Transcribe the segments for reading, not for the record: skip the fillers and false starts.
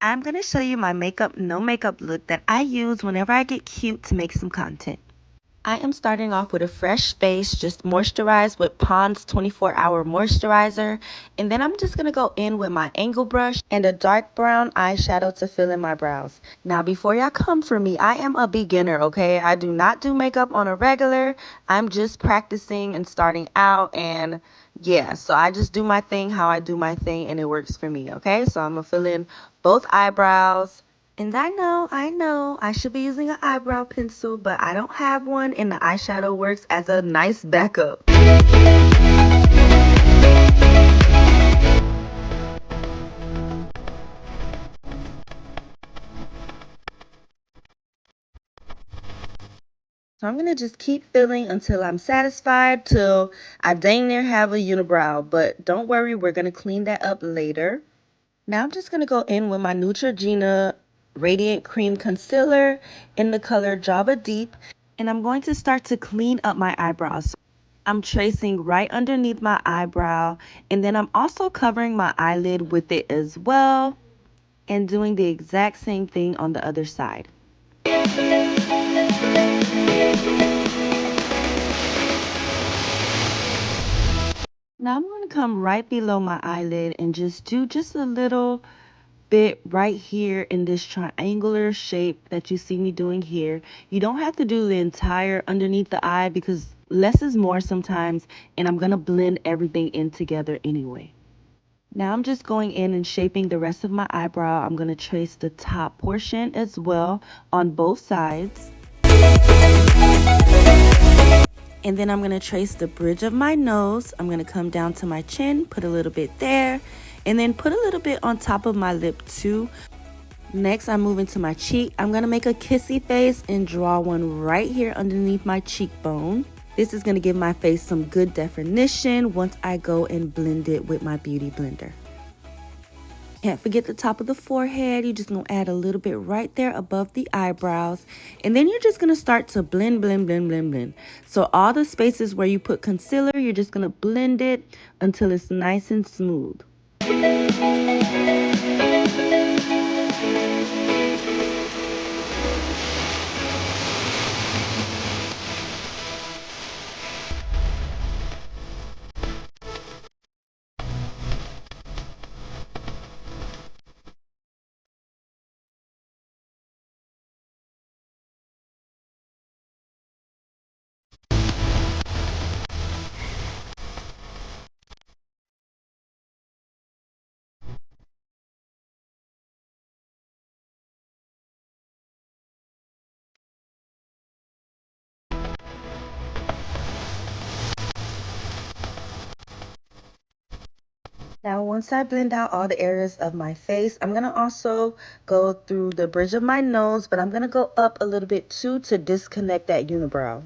I'm going to show you my makeup, no makeup look that I use whenever I get cute to make some content. I am starting off with a fresh face, just moisturized with Pond's 24-hour moisturizer. And then I'm just going to go in with my angle brush and a dark brown eyeshadow to fill in my brows. Now, before y'all come for me, I am a beginner, okay? I do not do makeup on a regular. I'm just practicing and starting out, and yeah, so I just do my thing how I do my thing, and it works for me, okay? So I'm going to fill in both eyebrows. And I know, I should be using an eyebrow pencil, but I don't have one, and the eyeshadow works as a nice backup. So I'm going to just keep filling until I'm satisfied, till I dang near have a unibrow. But don't worry, we're going to clean that up later. Now I'm just going to go in with my Neutrogena Radiant Cream Concealer in the color Java Deep. And I'm going to start to clean up my eyebrows. I'm tracing right underneath my eyebrow, and then I'm also covering my eyelid with it as well, and doing the exact same thing on the other side. Now I'm going to come right below my eyelid and just do just a little bit right here in this triangular shape that you see me doing here. You don't have to do the entire underneath the eye because less is more sometimes, and I'm going to blend everything in together anyway. Now I'm just going in and shaping the rest of my eyebrow. I'm going to trace the top portion as well on both sides. And then I'm going to trace the bridge of my nose. I'm going to come down to my chin, put a little bit there, and then put a little bit on top of my lip too. Next, I'm moving to my cheek. I'm going to make a kissy face and draw one right here underneath my cheekbone. This is going to give my face some good definition once I go and blend it with my beauty blender. Can't forget the top of the forehead. You're just going to add a little bit right there above the eyebrows. And then you're just going to start to blend, blend, blend, blend, blend. So all the spaces where you put concealer, you're just going to blend it until it's nice and smooth. Now, once I blend out all the areas of my face, I'm going to also go through the bridge of my nose, but I'm going to go up a little bit too to disconnect that unibrow.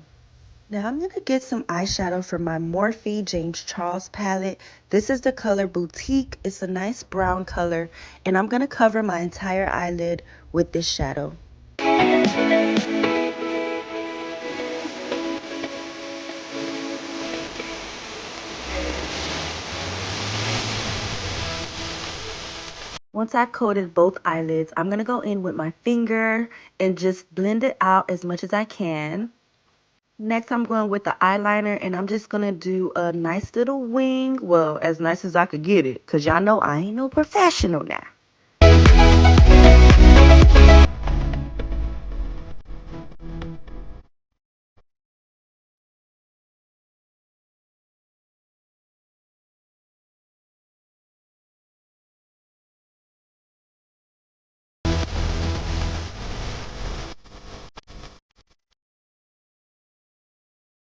Now I'm going to get some eyeshadow from my Morphe James Charles palette. This is the color Boutique. It's a nice brown color, and I'm going to cover my entire eyelid with this shadow. Once I coated both eyelids, I'm going to go in with my finger and just blend it out as much as I can. Next, I'm going with the eyeliner, and I'm just going to do a nice little wing. Well, as nice as I could get it, because y'all know I ain't no professional now.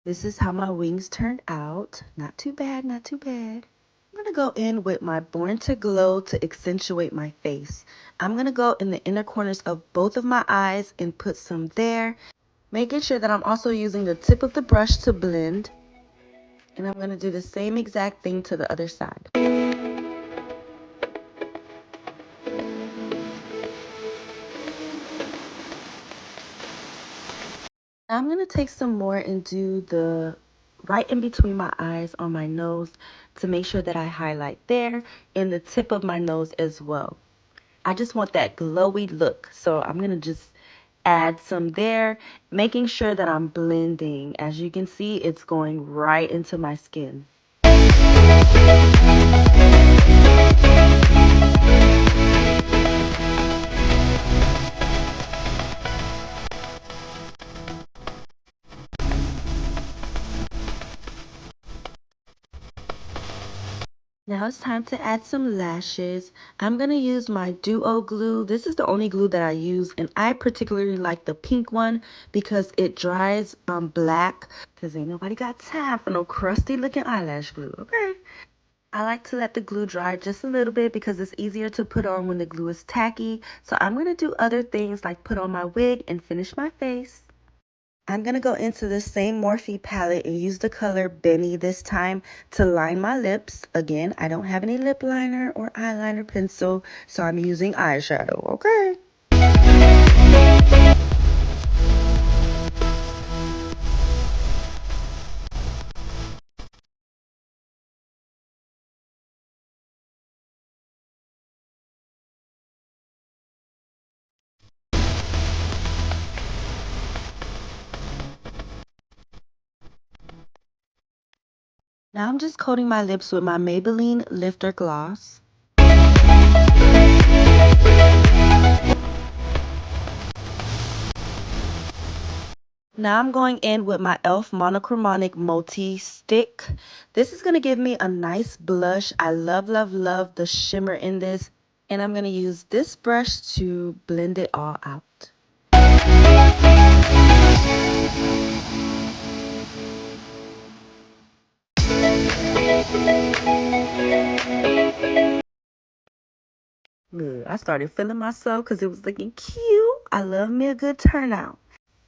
This is how my wings turned out. Not too bad, not too bad. I'm going to go in with my Born to Glow to accentuate my face. I'm going to go in the inner corners of both of my eyes and put some there, making sure that I'm also using the tip of the brush to blend. And I'm going to do the same exact thing to the other side. Now I'm going to take some more and do the right in between my eyes on my nose to make sure that I highlight there and the tip of my nose as well. I just want that glowy look. So I'm going to just add some there, making sure that I'm blending. As you can see, it's going right into my skin. Now it's time to add some lashes. I'm going to use my Duo glue. This is the only glue that I use, and I particularly like the pink one because it dries black, because ain't nobody got time for no crusty looking eyelash glue, okay? I like to let the glue dry just a little bit because it's easier to put on when the glue is tacky. So I'm going to do other things like put on my wig and finish my face. I'm going to go into the same Morphe palette and use the color Benny this time to line my lips. Again, I don't have any lip liner or eyeliner pencil, so I'm using eyeshadow, okay? Now I'm just coating my lips with my Maybelline Lifter Gloss. Now I'm going in with my e.l.f. Monochromatic Multi Stick. This is going to give me a nice blush. I love, love, love the shimmer in this. And I'm going to use this brush to blend it all out. Good. I started feeling myself because it was looking cute. I love me a good turnout.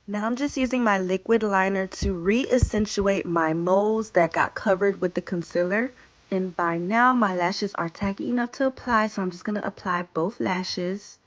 Now I'm just using my liquid liner to re-accentuate my moles that got covered with the concealer. And by now my lashes are tacky enough to apply, so I'm just going to apply both lashes.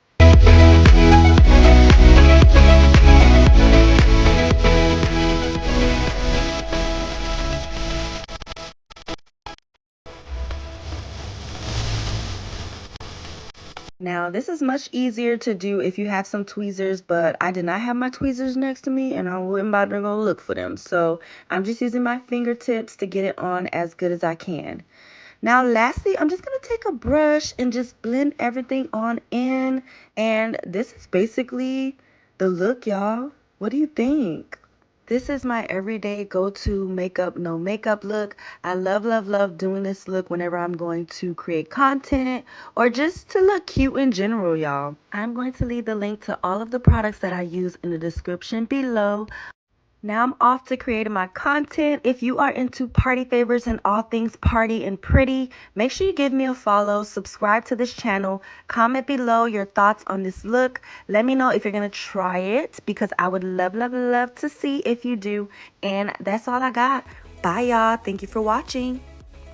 Now, this is much easier to do if you have some tweezers, but I did not have my tweezers next to me and I wasn't about to go look for them. So I'm just using my fingertips to get it on as good as I can. Now, lastly, I'm just going to take a brush and just blend everything on in. And this is basically the look, y'all. What do you think? This is my everyday go-to makeup, no makeup look. I love, love, love doing this look whenever I'm going to create content or just to look cute in general, y'all. I'm going to leave the link to all of the products that I use in the description below. Now I'm off to creating my content. If you are into party favors and all things party and pretty, make sure you give me a follow, subscribe to this channel, comment below your thoughts on this look. Let me know if you're going to try it because I would love, love, love to see if you do. And that's all I got. Bye, y'all. Thank you for watching.